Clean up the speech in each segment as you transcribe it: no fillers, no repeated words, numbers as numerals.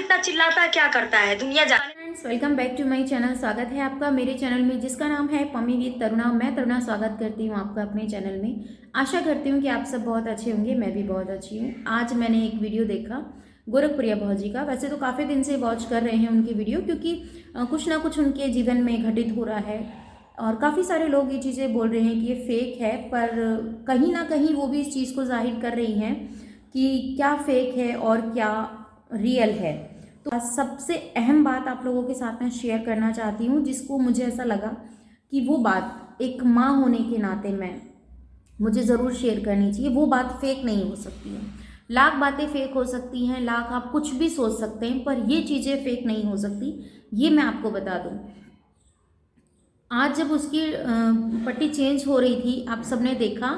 इतना चिल्लाता है, क्या करता है दुनिया friends, welcome back to my channel. स्वागत है आपका मेरे चैनल में जिसका नाम है पम्मी विद तरुणा। मैं तरुणा स्वागत करती हूँ आपका अपने चैनल में। आशा करती हूँ कि आप सब बहुत अच्छे होंगे, मैं भी बहुत अच्छी हूँ। आज मैंने एक वीडियो देखा गोरखप्रिया भौजी का। वैसे तो काफ़ी दिन से वॉच कर रहे हैं उनकी वीडियो, क्योंकि कुछ ना कुछ उनके जीवन में घटित हो रहा है और काफ़ी सारे लोग ये चीज़ें बोल रहे हैं कि ये फेक है, पर कहीं ना कहीं वो भी इस चीज़ को जाहिर कर रही हैं कि क्या फेक है और क्या रियल है। तो सबसे अहम बात आप लोगों के साथ में शेयर करना चाहती हूँ, जिसको मुझे ऐसा लगा कि वो बात एक माँ होने के नाते मुझे ज़रूर शेयर करनी चाहिए। वो बात फेक नहीं हो सकती है। लाख बातें फेक हो सकती हैं, लाख आप कुछ भी सोच सकते हैं, पर ये चीज़ें फेक नहीं हो सकती। ये मैं आपको बता दूँ। आज जब उसकी पट्टी चेंज हो रही थी, आप सबने देखा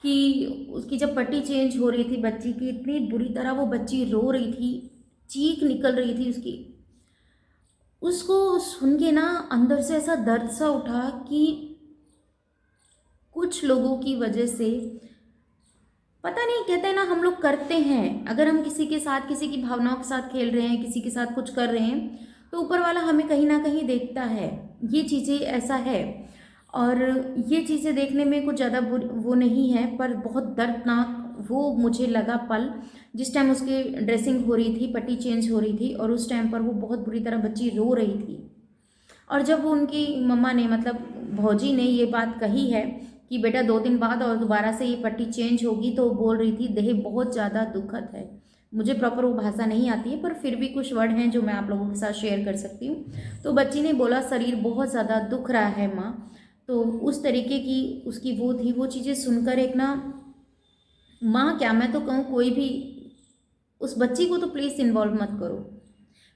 कि उसकी जब पट्टी चेंज हो रही थी बच्ची की, इतनी बुरी तरह वो बच्ची रो रही थी, चीख निकल रही थी उसकी। उसको सुन के ना अंदर से ऐसा दर्द सा उठा कि कुछ लोगों की वजह से, पता नहीं, कहते हैं ना हम लोग करते हैं, अगर हम किसी के साथ, किसी की भावनाओं के साथ खेल रहे हैं, किसी के साथ कुछ कर रहे हैं, तो ऊपर वाला हमें कहीं ना कहीं देखता है। ये चीज़ें ऐसा है। और ये चीज़ें देखने में कुछ ज़्यादा वो नहीं है, पर बहुत दर्दनाक वो मुझे लगा पल, जिस टाइम उसकी ड्रेसिंग हो रही थी, पट्टी चेंज हो रही थी, और उस टाइम पर वो बहुत बुरी तरह बच्ची रो रही थी। और जब उनकी मम्मा ने, मतलब भौजी ने, ये बात कही है कि बेटा 2 दिन बाद और दोबारा से ये पट्टी चेंज होगी, तो बोल रही थी देह बहुत ज़्यादा दुखद है। मुझे प्रॉपर वो भाषा नहीं आती है, पर फिर भी कुछ वर्ड हैं जो मैं आप लोगों के साथ शेयर कर सकती हूँ। तो बच्ची ने बोला शरीर बहुत ज़्यादा दुख रहा है माँ। तो उस तरीके की उसकी वो थी। वो चीज़ें सुनकर एक ना, माँ क्या, मैं तो कहूँ कोई भी उस बच्ची को तो प्लीज़ इन्वॉल्व मत करो।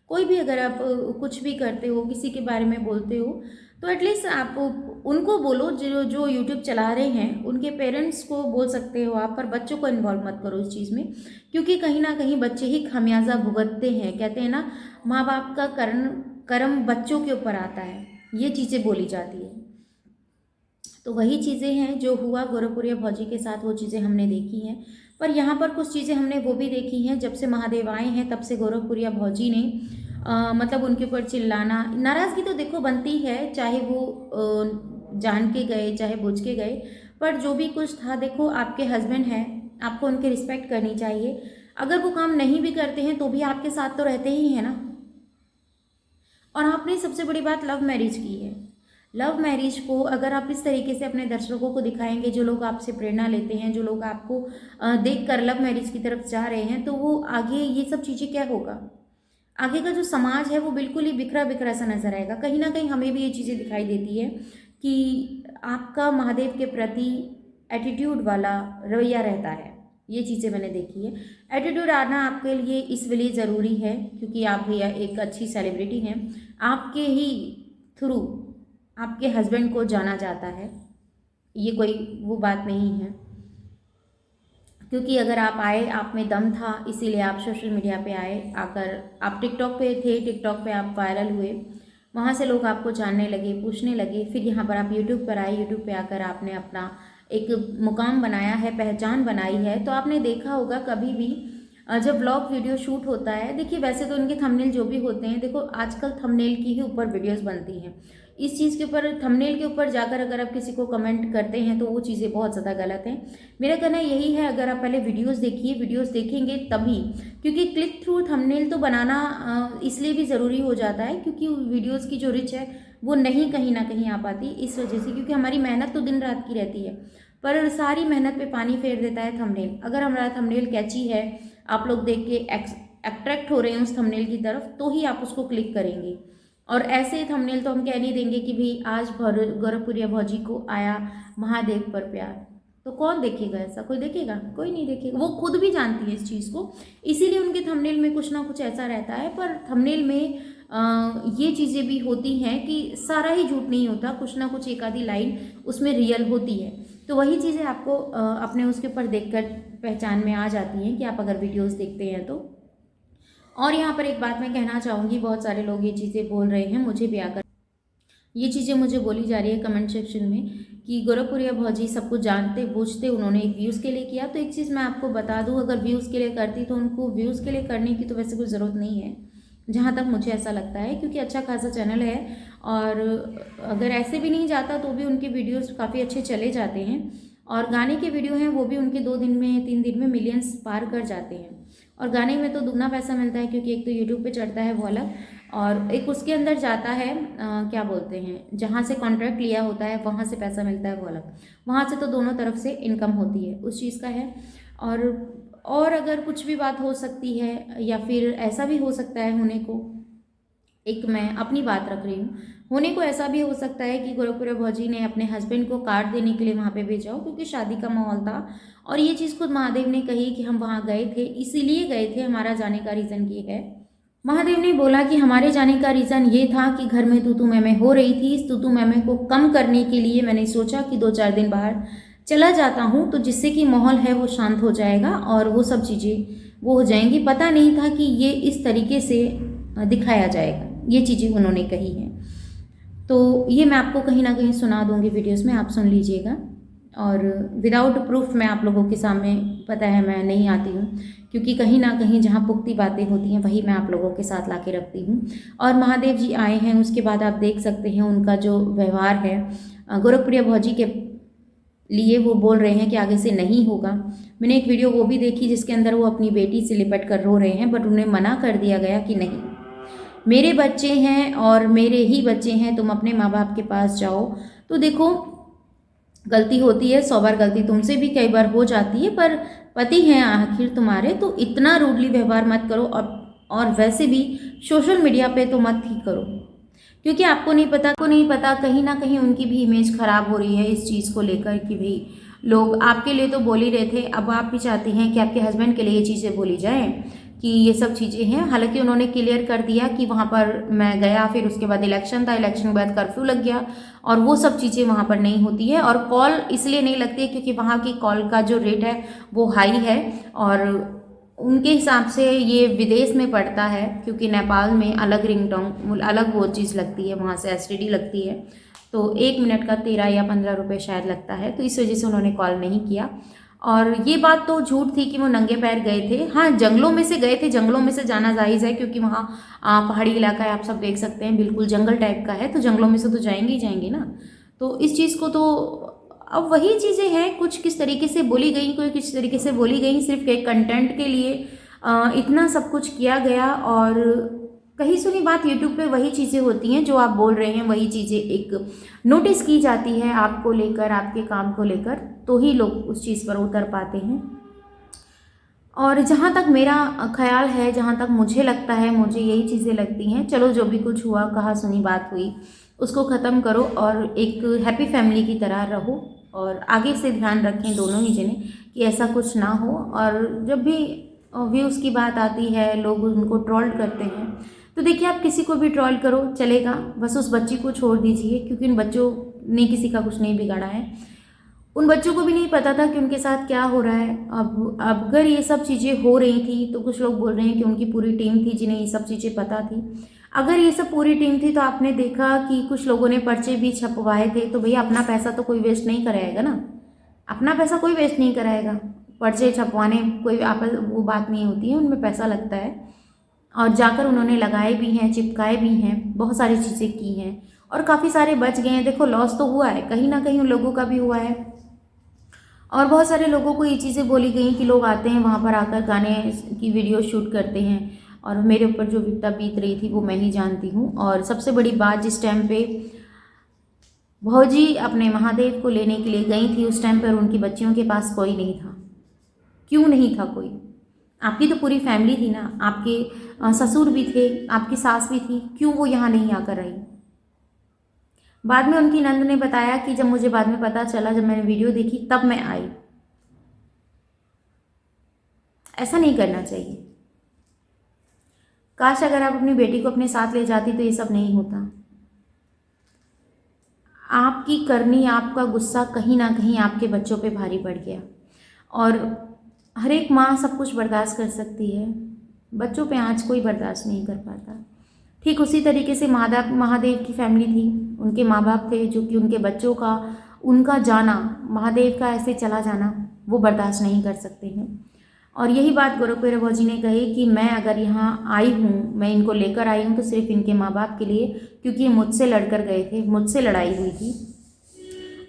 कोई भी अगर आप कुछ भी करते हो, किसी के बारे में बोलते हो, तो एटलीस्ट आप उनको बोलो जो जो यूट्यूब चला रहे हैं, उनके पेरेंट्स को बोल सकते हो आप, पर बच्चों को इन्वॉल्व मत करो इस चीज़ में, क्योंकि कहीं ना कहीं बच्चे ही खामियाजा भुगतते हैं। कहते हैं ना, माँ बाप का कर्म बच्चों के ऊपर आता है, ये चीज़ें बोली जाती है। तो वही चीज़ें हैं जो हुआ गोरखपुरिया भौजी के साथ, वो चीज़ें हमने देखी हैं। पर यहाँ पर कुछ चीज़ें हमने वो भी देखी हैं, जब से महादेव आए हैं तब से गोरखपुरिया भौजी ने मतलब उनके ऊपर चिल्लाना, नाराज़गी तो देखो बनती है, चाहे वो जान के गए चाहे बुझ के गए, पर जो भी कुछ था, देखो आपके हस्बैंड हैं, आपको उनकी रिस्पेक्ट करनी चाहिए। अगर वो काम नहीं भी करते हैं तो भी आपके साथ तो रहते ही हैं ना। और आपने सबसे बड़ी बात लव मैरिज की है। लव मैरिज को अगर आप इस तरीके से अपने दर्शकों को दिखाएंगे, जो लोग आपसे प्रेरणा लेते हैं, जो लोग आपको देखकर लव मैरिज की तरफ जा रहे हैं, तो वो आगे ये सब चीज़ें क्या होगा, आगे का जो समाज है वो बिल्कुल ही बिखरा बिखरा सा नजर आएगा। कहीं ना कहीं हमें भी ये चीज़ें दिखाई देती है कि आपका महादेव के प्रति एटीट्यूड वाला रवैया रहता है। ये चीज़ें मैंने देखी है। एटीट्यूड आना आपके लिए इसलिए ज़रूरी है क्योंकि आप भैया एक अच्छी सेलिब्रिटी हैं, आपके ही थ्रू आपके हस्बैंड को जाना जाता है। ये कोई वो बात नहीं है, क्योंकि अगर आप आए, आप में दम था, इसीलिए आप सोशल मीडिया पे आए। आकर आप टिकटॉक पे थे, टिकटॉक पे आप वायरल हुए, वहाँ से लोग आपको जानने लगे, पूछने लगे, फिर यहाँ पर आप यूट्यूब पर आए। यूट्यूब पे आकर आपने अपना एक मुकाम बनाया है, पहचान बनाई है। तो आपने देखा होगा कभी भी जब व्लॉग वीडियो शूट होता है, देखिए वैसे तो उनके थंबनेल जो भी होते हैं, देखो आजकल थंबनेल की ही ऊपर वीडियोस बनती हैं। इस चीज़ के ऊपर, थंबनेल के ऊपर जाकर अगर आप किसी को कमेंट करते हैं तो वो चीज़ें बहुत ज़्यादा गलत हैं। मेरा कहना यही है, अगर आप पहले वीडियोस देखिए, वीडियोस देखेंगे तभी, क्योंकि क्लिक थ्रू थंबनेल तो बनाना इसलिए भी ज़रूरी हो जाता है क्योंकि वीडियोज़ की जो रिच है वो नहीं कहीं ना कहीं आ पाती, इस वजह से, क्योंकि हमारी मेहनत तो दिन रात की रहती है, पर सारी मेहनत पे पानी फेर देता है थंबनेल। अगर हमारा थंबनेल कैची है, आप लोग देख के अट्रैक्ट हो रहे हैं उस थंबनेल की तरफ, तो ही आप उसको क्लिक करेंगे। और ऐसे थंबनेल तो हम कह नहीं देंगे कि भाई आज गोरखपुरिया भौजी को आया महादेव पर प्यार, तो कौन देखेगा? ऐसा कोई देखेगा? कोई नहीं देखेगा। वो खुद भी जानती है इस चीज़ को, इसीलिए उनके थंबनेल में कुछ ना कुछ ऐसा रहता है। पर थंबनेल में ये चीज़ें भी होती हैं कि सारा ही झूठ नहीं होता, कुछ ना कुछ एक आधी लाइन उसमें रियल होती है। तो वही चीज़ें आपको अपने उसके ऊपर देखकर पहचान में आ जाती हैं कि आप अगर वीडियोस देखते हैं तो। और यहाँ पर एक बात मैं कहना चाहूँगी, बहुत सारे लोग ये चीज़ें बोल रहे हैं, मुझे भी आकर ये चीज़ें मुझे बोली जा रही है कमेंट सेक्शन में कि गोरखपुरिया भौजी सब कुछ जानते बूझते उन्होंने एक व्यूज़ के लिए किया। तो एक चीज़ मैं आपको बता दूँ, अगर व्यूज़ के लिए करती तो उनको व्यूज़ के लिए करने की तो वैसे कोई ज़रूरत नहीं है, जहाँ तक मुझे ऐसा लगता है, क्योंकि अच्छा खासा चैनल है और अगर ऐसे भी नहीं जाता तो भी उनके वीडियोस काफ़ी अच्छे चले जाते हैं। और गाने के वीडियो हैं वो भी उनके 2 दिन में 3 दिन में मिलियंस पार कर जाते हैं। और गाने में तो दुगना पैसा मिलता है, क्योंकि एक तो यूट्यूब पे चढ़ता है वो अलग, और एक उसके अंदर जाता है क्या बोलते हैं, जहाँ से कॉन्ट्रैक्ट लिया होता है वहाँ से पैसा मिलता है वो अलग। वहाँ से तो दोनों तरफ से इनकम होती है, उस चीज़ का है। और अगर कुछ भी बात हो सकती है या फिर ऐसा भी हो सकता है होने को, एक मैं अपनी बात रख रही हूँ, होने को ऐसा भी हो सकता है कि गोरखपुर भौजी ने अपने हस्बैंड को कार्ड देने के लिए वहाँ पे भेजा हो, क्योंकि शादी का माहौल था। और ये चीज़ खुद महादेव ने कही कि हम वहाँ गए थे, इसीलिए गए थे, हमारा जाने का रीज़न ये है। महादेव ने बोला कि हमारे जाने का रीज़न ये था कि घर में तू मैं हो रही थी। इस तू मैं को कम करने के लिए मैंने सोचा कि 2-4 दिन बाहर चला जाता हूँ, तो जिससे कि माहौल है वो शांत हो जाएगा और वो सब चीज़ें वो हो जाएंगी। पता नहीं था कि ये इस तरीके से दिखाया जाएगा, ये चीज़ें उन्होंने कही हैं। तो ये मैं आपको कहीं ना कहीं सुना दूंगी वीडियोस में, आप सुन लीजिएगा। और विदाउट प्रूफ मैं आप लोगों के सामने, पता है मैं नहीं आती हूँ, क्योंकि कहीं ना कहीं जहाँ पुख्ती बातें होती हैं वही मैं आप लोगों के साथ ला के रखती हूँ। और महादेव जी आए हैं, उसके बाद आप देख सकते हैं उनका जो व्यवहार है गोरखप्रिया भौजी के लिए, वो बोल रहे हैं कि आगे से नहीं होगा। मैंने एक वीडियो वो भी देखी जिसके अंदर वो अपनी बेटी से लिपट कर रो रहे हैं, बट उन्हें मना कर दिया गया कि नहीं, मेरे बच्चे हैं और मेरे ही बच्चे हैं, तुम अपने माँ बाप के पास जाओ। तो देखो, गलती होती है, 100 बार गलती तुमसे भी कई बार हो जाती है, पर पति हैं आखिर तुम्हारे, तो इतना रूडली व्यवहार मत करो। और वैसे भी सोशल मीडिया पे तो मत ही करो, क्योंकि आपको नहीं पता कहीं ना कहीं उनकी भी इमेज खराब हो रही है इस चीज़ को लेकर कि भाई लोग आपके लिए तो बोल ही रहे थे, अब आप भी चाहती हैं कि आपके हस्बैंड के लिए ये चीज़ें बोली जाएं कि ये सब चीज़ें हैं। हालांकि उन्होंने क्लियर कर दिया कि वहाँ पर मैं गया, फिर उसके बाद इलेक्शन था, इलेक्शन के बाद कर्फ्यू लग गया और वो सब चीज़ें वहाँ पर नहीं होती है। और कॉल इसलिए नहीं लगती है क्योंकि वहाँ की कॉल का जो रेट है वो हाई है, और उनके हिसाब से ये विदेश में पड़ता है, क्योंकि नेपाल में अलग रिंगटोन अलग वो चीज़ लगती है, वहाँ से एसटीडी लगती है, तो 1 मिनट का 13 या 15 रुपये शायद लगता है, तो इस वजह से उन्होंने कॉल नहीं किया। और ये बात तो झूठ थी कि वो नंगे पैर गए थे। हाँ, जंगलों में से गए थे, जंगलों में से जाना जायज़ है, क्योंकि वहाँ पहाड़ी इलाका है, आप सब देख सकते हैं, बिल्कुल जंगल टाइप का है, तो जंगलों में से तो जाएंगे ही जाएंगे ना। तो इस चीज़ को तो अब वही चीज़ें हैं, कुछ किस तरीके से बोली गई, कोई किस तरीके से बोली गई, सिर्फ एक कंटेंट के लिए इतना सब कुछ किया गया। और कहीं सुनी बात यूट्यूब पे वही चीज़ें होती हैं जो आप बोल रहे हैं, वही चीज़ें एक नोटिस की जाती है आपको लेकर, आपके काम को लेकर, तो ही लोग उस चीज़ पर उतर पाते हैं। और जहाँ तक मेरा ख्याल है, जहाँ तक मुझे लगता है, मुझे यही चीज़ें लगती हैं, चलो जो भी कुछ हुआ, कहा सुनी बात हुई, उसको ख़त्म करो और एक हैप्पी फैमिली की तरह रहो, और आगे से ध्यान रखें दोनों ही जने कि ऐसा कुछ ना हो। और जब भी व्यूज़ की बात आती है, लोग उनको ट्रोल करते हैं, तो देखिए आप किसी को भी ट्रोल करो चलेगा, बस उस बच्ची को छोड़ दीजिए, क्योंकि उन बच्चों ने किसी का कुछ नहीं बिगाड़ा है। उन बच्चों को भी नहीं पता था कि उनके साथ क्या हो रहा है। अब अगर ये सब चीज़ें हो रही थी तो कुछ लोग बोल रहे हैं कि उनकी पूरी टीम थी जिन्हें ये सब चीज़ें पता थी। अगर ये सब पूरी टीम थी तो आपने देखा कि कुछ लोगों ने पर्चे भी छपवाए थे, तो भैया अपना पैसा तो कोई वेस्ट नहीं कराएगा ना, अपना पैसा कोई वेस्ट नहीं कराएगा। पर्चे छपवाने कोई आपस वो बात नहीं होती है, उनमें पैसा लगता है, और जाकर उन्होंने लगाए भी हैं, चिपकाए भी हैं, बहुत सारी चीज़ें की हैं, और काफ़ी सारे बच गए हैं। देखो लॉस तो हुआ है, कहीं ना कहीं उन लोगों का भी हुआ है। और बहुत सारे लोगों को ये चीज़ें बोली गई कि लोग आते हैं वहाँ पर आकर गाने की वीडियो शूट करते हैं, और मेरे ऊपर जो विपदा बीत रही थी वो मैं ही जानती हूँ। और सबसे बड़ी बात, जिस टाइम पे भौजी अपने महादेव को लेने के लिए गई थी, उस टाइम पर उनकी बच्चियों के पास कोई नहीं था। क्यों नहीं था कोई? आपकी तो पूरी फैमिली थी ना, आपके ससुर भी थे, आपकी सास भी थी, क्यों वो यहाँ नहीं आकर रही? बाद में उनकी नंद ने बताया कि जब मुझे बाद में पता चला, जब मैंने वीडियो देखी तब मैं आई। ऐसा नहीं करना चाहिए। काश अगर आप अपनी बेटी को अपने साथ ले जाती तो ये सब नहीं होता। आपकी करनी, आपका गुस्सा कहीं ना कहीं आपके बच्चों पे भारी पड़ गया। और हर एक माँ सब कुछ बर्दाश्त कर सकती है, बच्चों पे आँच कोई बर्दाश्त नहीं कर पाता। ठीक उसी तरीके से महादेव की फैमिली थी, उनके माँ बाप थे जो कि उनके बच्चों का, उनका जाना, महादेव का ऐसे चला जाना वो बर्दाश्त नहीं कर सकते हैं। और यही बात गोरखपुर भौजी ने कही कि मैं अगर यहाँ आई हूँ, मैं इनको लेकर आई हूँ तो सिर्फ इनके माँ बाप के लिए, क्योंकि ये मुझसे लड़कर गए थे, मुझसे लड़ाई हुई थी।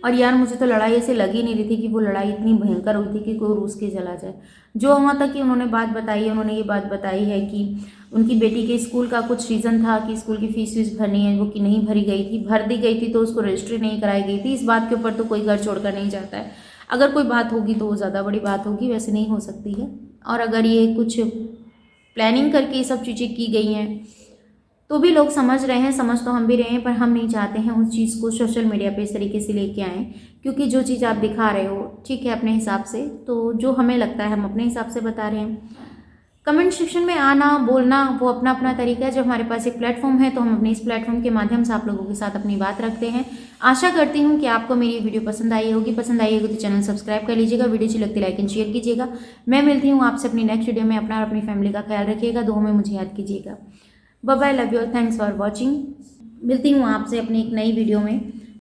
और यार मुझे तो लड़ाई ऐसे लग ही नहीं रही थी कि वो लड़ाई इतनी भयंकर हुई थी कि कोई रूस के चला जाए। जो वहाँ तक कि उन्होंने बात बताई है, उन्होंने ये बात बताई है कि उनकी बेटी के स्कूल का कुछ रीज़न था कि स्कूल की फीस वीस भरनी है, वो कि नहीं भरी गई थी, भर दी गई थी तो उसको रजिस्ट्री नहीं कराई गई थी। इस बात के ऊपर तो कोई घर छोड़कर नहीं जाता है। अगर कोई बात होगी तो वो ज़्यादा बड़ी बात होगी, वैसे नहीं हो सकती है। और अगर ये कुछ प्लानिंग करके ये सब चीज़ें की गई हैं तो भी लोग समझ रहे हैं, समझ तो हम भी रहे हैं, पर हम नहीं चाहते हैं उस चीज़ को सोशल मीडिया पे इस तरीके से लेके आएँ, क्योंकि जो चीज़ आप दिखा रहे हो ठीक है अपने हिसाब से, तो जो हमें लगता है हम अपने हिसाब से बता रहे हैं। कमेंट सेक्शन में आना बोलना वो अपना अपना तरीका है। जब हमारे पास एक प्लेटफॉर्म है तो हम अपने इस प्लेटफॉर्म के माध्यम से आप लोगों के साथ अपनी बात रखते हैं। आशा करती हूँ कि आपको मेरी वीडियो पसंद आई होगी। पसंद आई होगी तो चैनल सब्सक्राइब कर लीजिएगा, वीडियो अच्छी लगती लाइक एंड शेयर कीजिएगा। मैं मिलती हूँ आपसे अपनी नेक्स्ट वीडियो में। अपना और अपनी फैमिली का ख्याल रखिएगा, दुआ में मुझे याद कीजिएगा। Bye bye, love you all, thanks for watching. मिलती हूँ आपसे अपनी एक नई वीडियो में।